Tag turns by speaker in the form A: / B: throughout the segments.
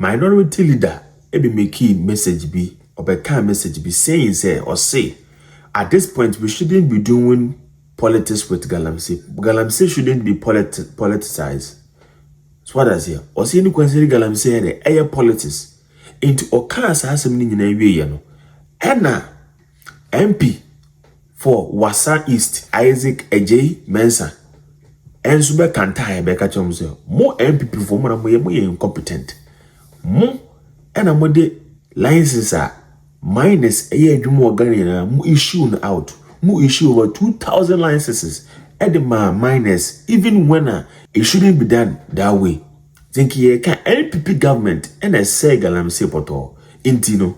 A: minority leader be making message be or be kind message be saying say or say at this point we shouldn't be doing politics with galamsey. Galamsey shouldn't be politicized. So what does here? Or see any consider galamsey the air politics into occurs as something in a way, no. Anna MP for Wasa East Isaac AJ Mensa and Super Kantai Becca Chomse. More NPP for more incompetent. More and a mode licenses are minus a year more Ghana more issue out. More issue over 2,000 licenses. Edema minus even when it shouldn't be done that way. Think ye can NPP government and I say galamsey poto. Intino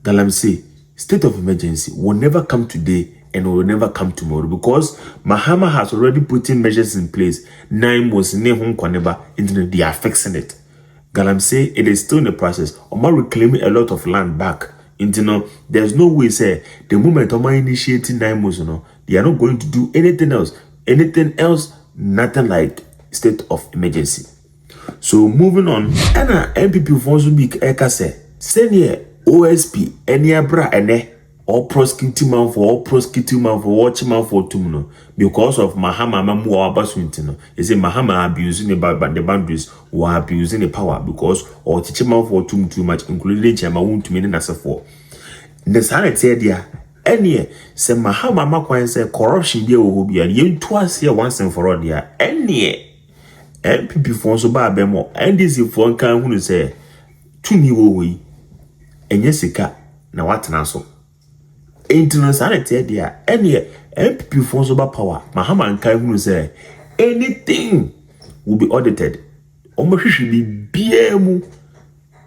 A: galamsey state of emergency will never come today and will never come tomorrow because Mahama has already put in measures in place. 9 months in home koneba into they are fixing it. Galamsey it is still in the process. Oma reclaiming a lot of land back. Into there's no way say the moment Oma initiating 9 months, they are not going to do anything else. Nothing like state of emergency. So moving on, and NPP also be eka say OSP any abra ene or prosecuting man for watching man for tumno because of Mahama mamu or abaswintino. Is it Mahama abusing the boundaries or abusing the power because or teaching man for too much, including Chama won't to mean as a for. The sanity idea. Any say Mahama makwan say corruption there will be and twice here once and for all there. Any NPP for so ba bemo NDC for kan hunu say tumi wo wi enye sika na watena so internal sanity there any NPP for so ba power Mahama kan hunu say anything will be audited omohwehwe bi biamu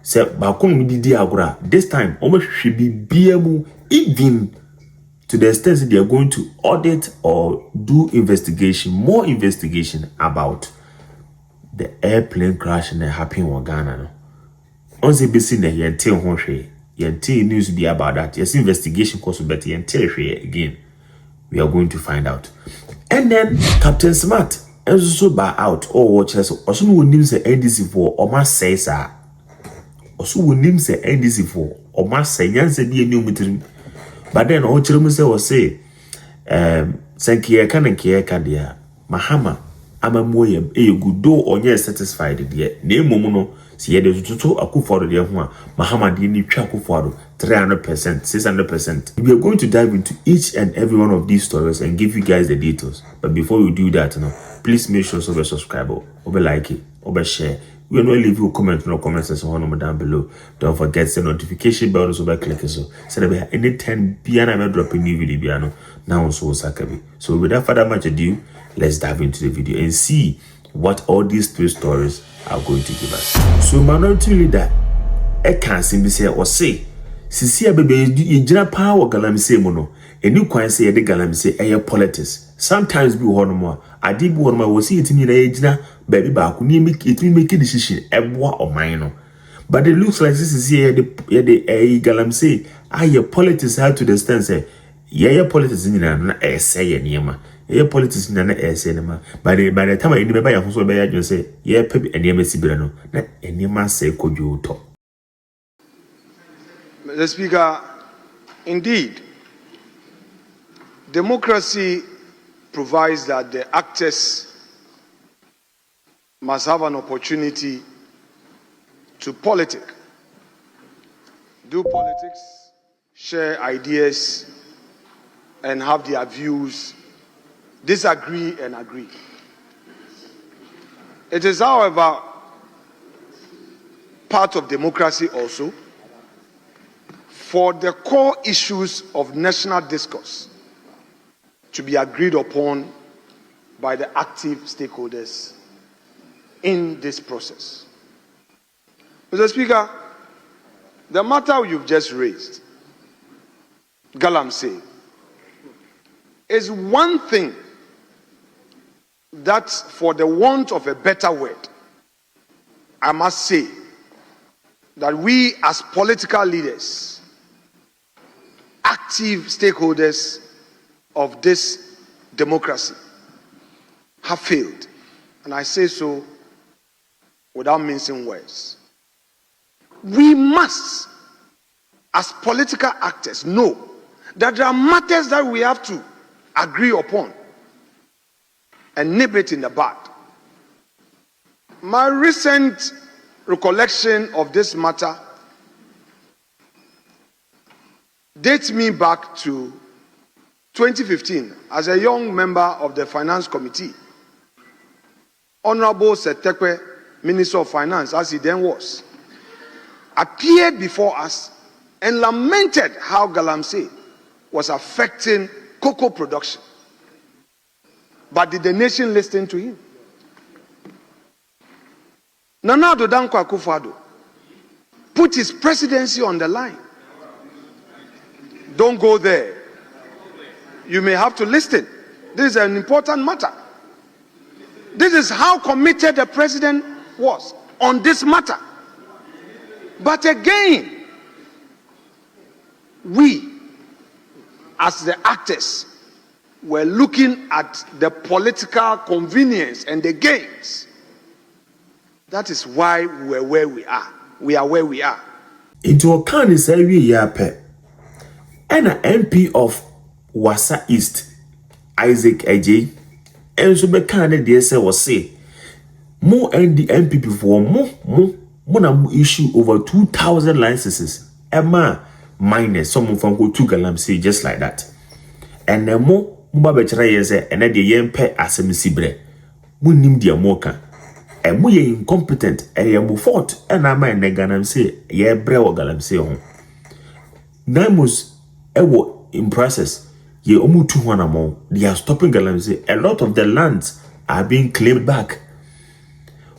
A: say ba kon mi didi agora this time omohwehwe bi biamu even to the extent that they are going to audit or do investigation, more investigation about the airplane crash that happened in Ghana. Once they see that you news be about that. Yes, investigation course better again. We are going to find out. And then Captain Smart also buy out or watch us. Also, we name say NDC for or must say sir. Also, we name say NDC for or must say Yanse be a new meeting. But then all children say, Sankia can dear Mahama, I'm a moyem, a good do or yes satisfied, dear. Name Momono, see the tutu aku for the one, Mahama didn't chaku for 300%, 600%. We are going to dive into each and every one of these stories and give you guys the details. But before we do that, please make sure to subscribe, or like it, or share. We will not leave you a comment in the comment section down below. Don't forget the notification bell so by clicking so that anytime piano drop a new video now so sakabi. So without further much ado, let's dive into the video and see what all these 3 stories are going to give us. So minority leader I can't simply say or say Sisi baby you jina power galamsey mono. A new coin say the galamsey air politics. Sometimes be one more. I did one more was it in the baby back when you make a decision ebwa or minor. But it looks like this is here the galamsey air politics how to the stand say yeah politics in an essay and yeah politics in an essay by the time I never buy a house by you say yeah pepe and yama sibrano na and yama say could you talk.
B: Mr. Speaker, indeed, democracy provides that the actors must have an opportunity to do politics, share ideas, and have their views, disagree and agree. It is, however, part of democracy also for the core issues of national discourse to be agreed upon by the active stakeholders in this process. Mr. Speaker, the matter you've just raised, galamsey, is one thing that, for the want of a better word, I must say that we as political leaders, active stakeholders of this democracy, have failed. And I say so without mincing words. we must, as political actors, know that there are matters that we have to agree upon and nip it in the bud. My recent recollection of this matter dates me back to 2015 as a young member of the Finance Committee. Honorable Setekwe, Minister of Finance, as he then was, appeared before us and lamented how galamsey was affecting cocoa production. But did the nation listen to him? Nana Addo Dankwa Akufo-Addo put his presidency on the line. Don't go there. You may have to listen. This is an important matter. This is how committed the president was on this matter. But again, we, as the actors, were looking at the political convenience and the gains. That is why we are where we are. We are where we are.
A: Into a can is every year pet. And an MP of Wasa East, Isaac AJ, and so be kind dear say was say more NPP for more issue over 2,000 licenses. Emma minus someone from go to galamsey just like that. And the more Mubabechra yes, and then the yen pay asemisibre. Munim dia moka. And we incompetent and ye move fort and I mind the galamsey ye bre or galamsey home. Namus ewo in process. Ye omu 200 more. They are stopping galamsey. A lot of the lands are being claimed back.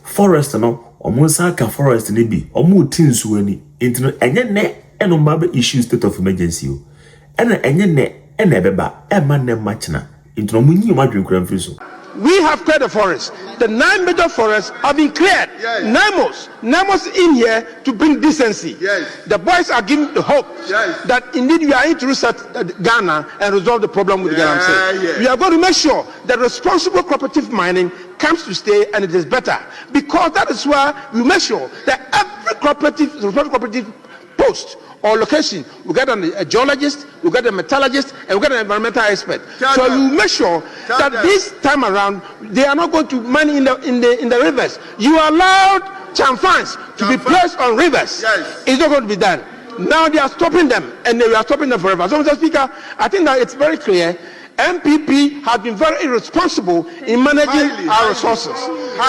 A: Forest no, omu saka forest ni bi. Omu tinsu eni. Intino enye ne eno mabe issue state of emergency. Ena enye ne ena beba. Ema ne machina. Intino munyi madrin kura so.
C: We have cleared the forest. The 9 major forests have been cleared. Yes. Namos in here to bring decency. Yes. The boys are giving the hope that indeed we are in to reset Ghana and resolve the problem with galamsey. Yeah. We are going to make sure that responsible cooperative mining comes to stay and it is better. Because that is where we make sure that every cooperative post or location, we get a geologist, we get a metallurgist, and we get an environmental expert. So you make sure that this time around they are not going to mine in the rivers. You allowed chamfans to be placed on rivers. Yes. It's not going to be done. Now they are stopping them, and they are stopping them forever. So, Mr. Speaker, I think that it's very clear. NPP has been very irresponsible in managing our resources.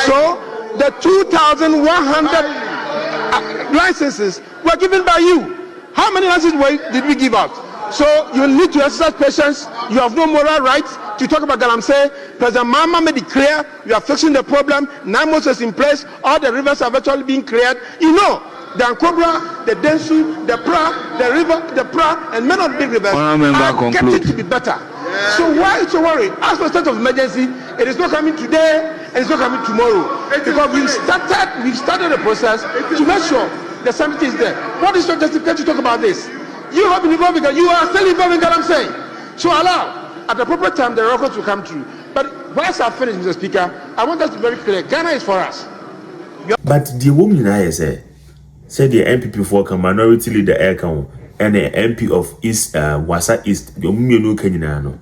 C: So the 2,100 licenses were given by you. How many licenses did we give out? So you need to exercise patience. You have no moral right to talk about galamsey. President Mama made it clear we are fixing the problem. Namos is in place. All the rivers have actually been cleared. You know, the Ankobra, the Densu, the Pra, the river, the Pra, and many of the big rivers are getting to be better. Yeah. So why so worried? As for state of emergency, it is not coming today and it's not coming tomorrow. Because we started the process to make sure the sanity is there. What is your justification to talk about this? You have been involved because you are still involved in what I'm saying. So allow, at the proper time, the records will come to you. But once I finish, Mr. Speaker, I want us to be very clear. Ghana is for us.
A: But the woman I said the NPP for minority leader Aircon and the MP of East Wasa East, the no.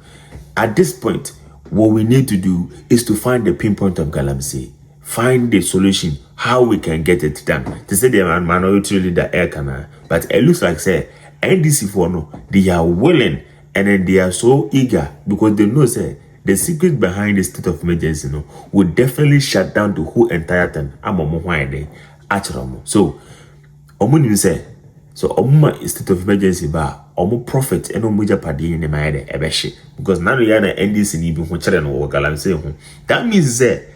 A: At this point, what we need to do is to find the pinpoint of galamsey. Find the solution, how we can get it done. They say they are minority leader Aircana, but it looks like say NDC for no, they are willing and then they are so eager because they know say the secret behind the state of emergency will definitely shut down the whole entire thing. So, omu say so omu state of emergency ba omu profit and omu japadi in the maide ebeshi because now you are NDC ni bi ho chere no galamsey ho. That means say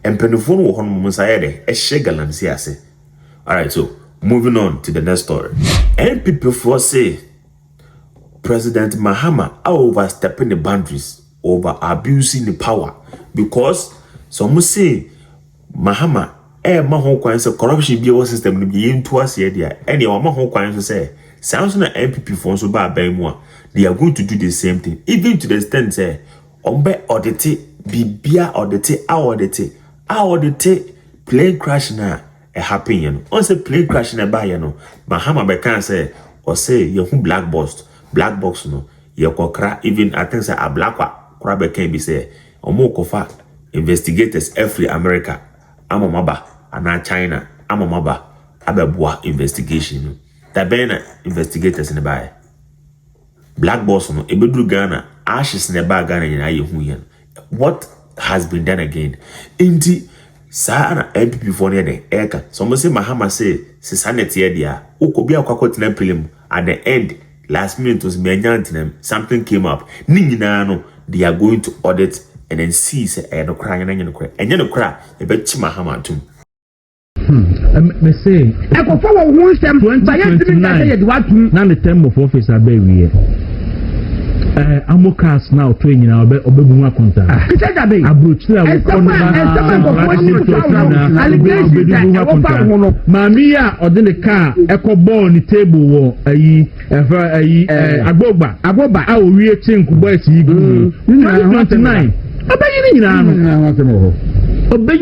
A: empenifo no ho no musayede e she galamsey ase. All right, so moving on to the next story. NPP for say President Mahama are overstepping the boundaries, over abusing the power because some say Mahama maho kwan say corruption be our system no be into us here there and your maho kwan say sounds na NPP for so ba ban mu they are going to do the same thing even to the extent say ombe audit bibia audit audit plane crash na happen, you know. On say plane crash in a bar, you know. Mahama Bekan say, or say, you black box, no. You cra even I think say a black crab can be say, or more kofa investigators every America, Amamaba, and China, Amamaba, Ababua investigation. That been investigators in the bar. Black boss no ebedu Ghana ashes in the bar Ghana in aye. What has been done again? Inti Sana NPP for the eka. Some say Mahama say sanity dia. Ukobia kwakotena prelim at the end last minute was menyantinam something came up. Ningina no they are going to audit and then see say no cry and no cry. And you no cry e be chi Mahama tum.
D: Me say
E: I go forward one step
D: 2029 na the term of office abewie. Amokas now to nyina obebu akonta abrochira wo kono mami ya ode ne car ekoball ni table wo ayi agboba a owie chinku boys yi 2029 obeyi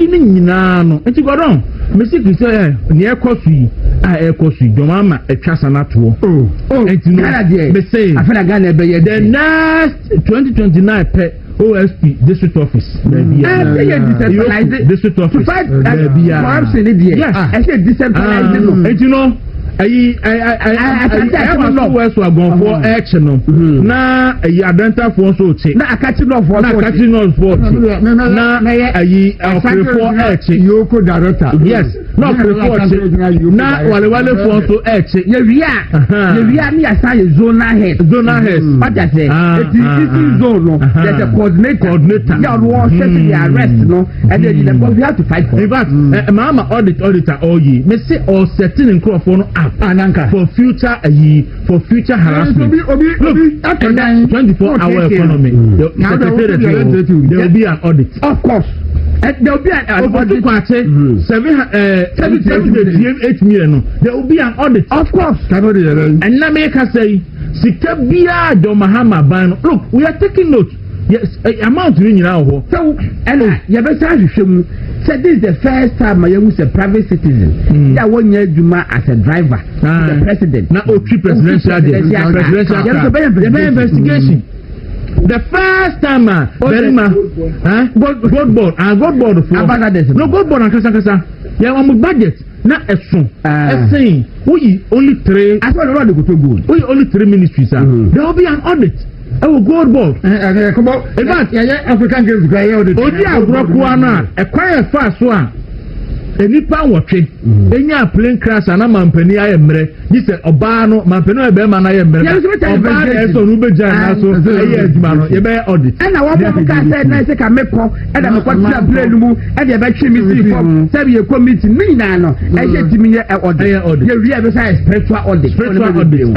D: ni nyina no enti godon mesiki say ni ekosu yi ekosu jomama etwasa na to enti no me say
E: afena Ghana ebe
D: the next 2029 per OSP district office district office
E: corruption yes I say decentralized
D: enti no I for action na identify for so na akati no for na for action
E: yoko director
D: yes no report na wale for so action
E: ye wia ni assign zonal head what that say it is zone no there's a coordinator yeah no set the arrest no and then we have to fight for
D: in fact mama auditor all ye me say all setting in crop for no for future harassment. Look, 24-hour economy. The secretary there will be an audit.
E: Of course. There will be an audit.
D: 8 million. There will be an audit.
E: Of course.
D: And now make us say, Sikabia do Mahama ban. Look, we are taking note. Yes, amount in now.
E: So, and you better show. So this is the first time I use a private citizen. That 1 year Juma as a driver, the president.
D: Now, presidential investigation. The first time, very much, God board for no God board and kasa. Yeah, I'm budget. Not a soon. Saying we only 3.
E: I thought the go to good.
D: We only 3 ministries. There will be an audit. Oh, God board.
E: Come on. In fact, African girls go audit.
D: Only a brokuana. A quiet fast one. Nipa watching. Enya plane crash and a mampeni ayemre. This is Obano, mampeno ebema na ayemre. Obano eso nubeja na so eyedumano. Yebe audit.
E: And I want to say na say ka mepo. And I want to play numu. And you be chimi si form. Say you committee me na no. E je timi ye audit. You really be say spiritual audit.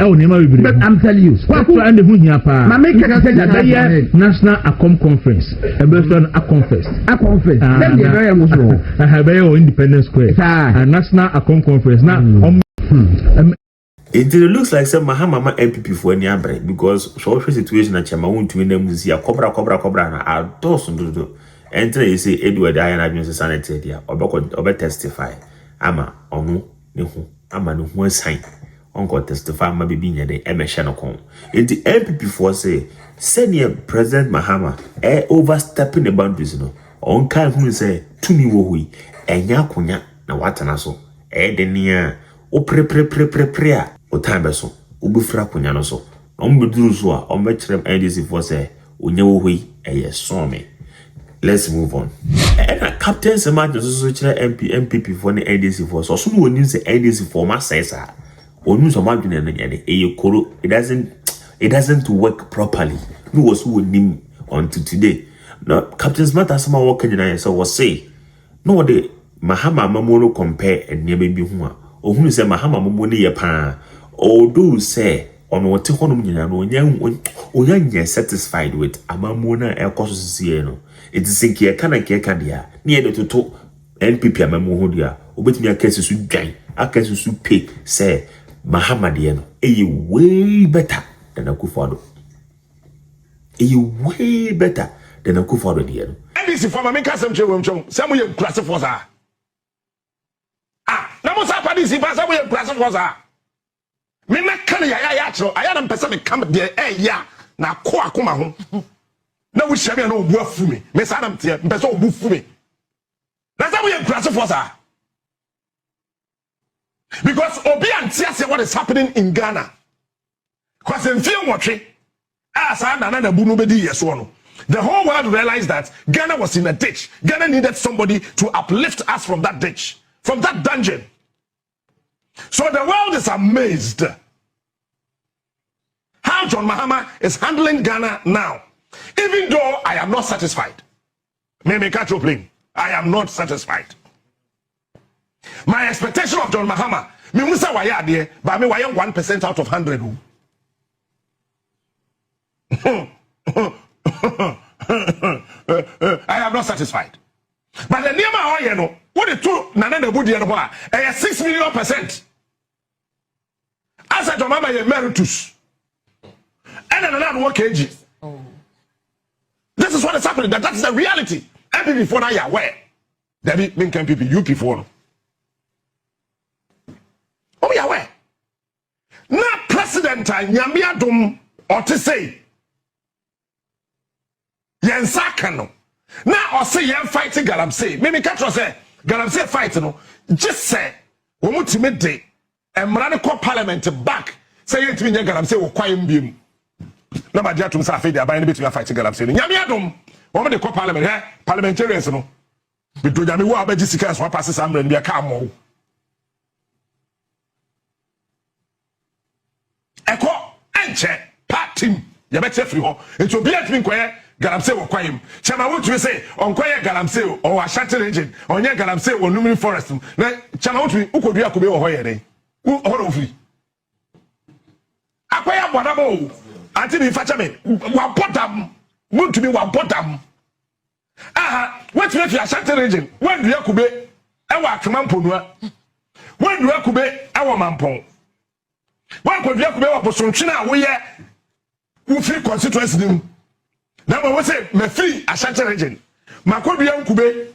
D: Oh, nema we
E: but I'm telling you.
D: Spiritual and hu hia pa.
E: Ma make say
D: that national accom conference. Ebeson conference.
E: A conference. Then the very much so.
D: I have independent Square, a national account conference. Now,
A: it looks like some Mahama NPP for any other because social situation at Chamaun to them is here. Cobra, and our dozen do. Enter you say Edward I and sanity here or testify. Ama onu nehu ama no one sign. Uncle testify maybe being a day Emeshanokon. In the NPP for say senior President Mahama overstepping the boundaries no. On kind who say to me wohui. Enya kunya na watana so denia o pre o time so o bufra kunya no so ombeduru so a ombekirem NDC for say onye wo hoi so me. Let's move on. And Captain Samantha so kire NPP for the NDC for so no woni say NDC for ma say sa onu so ma dwene no nyade koro it doesn't work properly. No was who nim until today. Now Captain Samantha sama work nyina so was say no the Mahama Mamono compare and near baby hua. Or who say Mahama Mamoni ye pa. Or do say on what honum young satisfied with Amamona El Cososiano. It is in Kia Candia near the to NPP Mamodia. Obit me a case to gain. A case to pay, say Mahamadiano. Way better than a Kufado. Way better than a Kufado dear.
C: NDC for my make some chum, some of your class of NDC pass away president was a me can ya tro I am person me come there ya na ko akoma ho na wo hia me na obu afu me sa na mte person obu fu me na say we president was a because obi antia say what is happening in Ghana because in fear watching as na bu no be di yeso no. The whole world realized that Ghana was in a ditch. Ghana needed somebody to uplift us from that ditch, from that dungeon. So the world is amazed how John Mahama is handling Ghana now. Even though I am not satisfied. Maybe catch your plane. I am not satisfied. My expectation of John Mahama, me musa waya there, but me waya 1% out of 100. I am not satisfied. But the name of you know, what the two Nana the Budi and 6 million %. As I told Mama emeritus. And another 1 kg. This is what is happening. That is the reality. NPP before now you are aware. There be NPP, you before. Oh, you are aware. Now President Nyambia Dum or to say Yensaka no. Now or say yen fighting galamsey. Maybe catch us say galamsey fight no. Just say we ultimate day and Mraniko Parliament back. Say yet me galamsey wo kwai mbiem. Na ma dia tum sa fe dia ban na betumi fight galamsey. Nyame adom. Wo me de ko parliament he parliamentarians no. Bi do nyame wo abaji sika so pass sam ran bia ka mo. Eko enche party ya bete free ho. Ento bia tumi nkoye galamsey wo kwayem. Chama wo tumi say onkoye galamsey o Ashanti region. Onye galamsey wo Numiri forest. Na chama wo tumi ukodua kobe wo ho ye den. Wo ho free. Akwaya bodamo anti bi facha me wa bodam muntumi wa bodam aha wetu fi Ashanti region wadua kobe e wa akemamponua wadua kobe e wa mampon wan kodua kobe wa bosontwena wo ye wo free constituency nim na mo say me free Ashanti region makodua kobe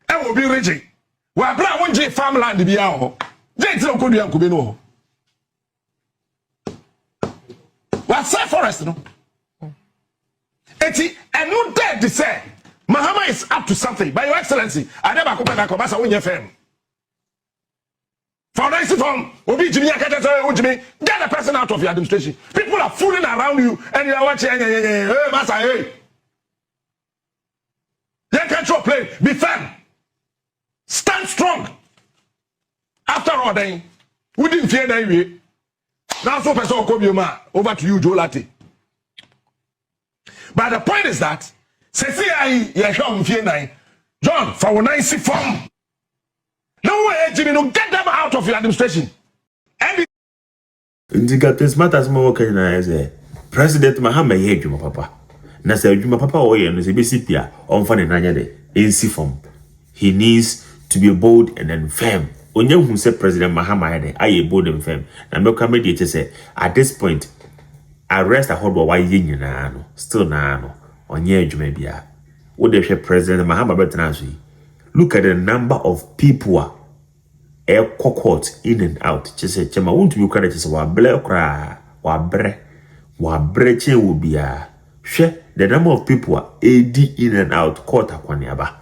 C: e wo bi region wa bra wonje farmland bia ho je ti kodua kobe no ho what's that forest no eti enu dead say Mahama is up to something by your excellency I never come back come asa wonye fam for nice form obi jimi akata say ojimi get the person out of your administration. People are fooling around you and you are watching hey massa hey you can't play be firm stand strong after all then we didn't fear that way. Now so person over to you, Joe Latte. But the point is that John for nice form. No way, Jimmy, no get them out of your administration. And
A: this matters more can I say. President Mahama ye Juma Papa. Na say Juma Papa oye no say BCP on fan nanya de NC form. He needs to be bold and then firm. Onye who said President Mahama had aye bold and firm. Na me come mediate say at this point arrest a hold why yin na no still na no onye adwuma bia. Wo de hwe President Mahama betena so. Look at the number of people air court in and out. Chese chema won't you credit chese wa bre kra wa bre che wo bia. Hwe the number of people AD in and out court akwaniaba.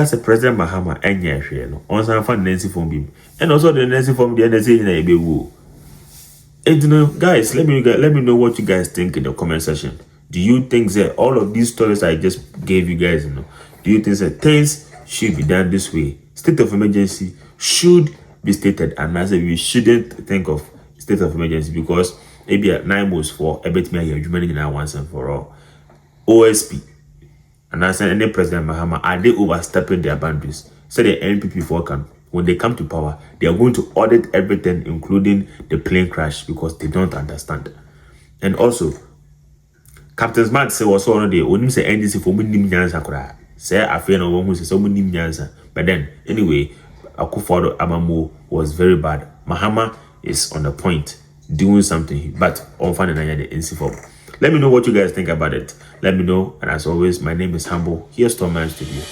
A: Say President Mahama enya hwe no onsan fa Nancy form bi and also the Nancy form the NDC na ebewu. Guys, let me know what you guys think in the comment section. Do you think that all of these stories I just gave you guys, do you think that things should be done this way? State of emergency should be stated, and I say we shouldn't think of state of emergency because maybe at 9 months for a bit me humanity now once and for all. OSP and I say any President Mahama, are they overstepping their boundaries? So the NPP for can when they come to power, they are going to audit everything, including the plane crash, because they don't understand. And also, Captain Smart say was already only say NDC for nim nyansa kura. Say afia no one who say so nim nyansa. But then anyway, Akufo-Addo Amamo was very bad. Mahama is on the point doing something, but on finding the NC form. Let me know what you guys think about it. Let me know, and as always, my name is Humble. Here's Tom Man Studio.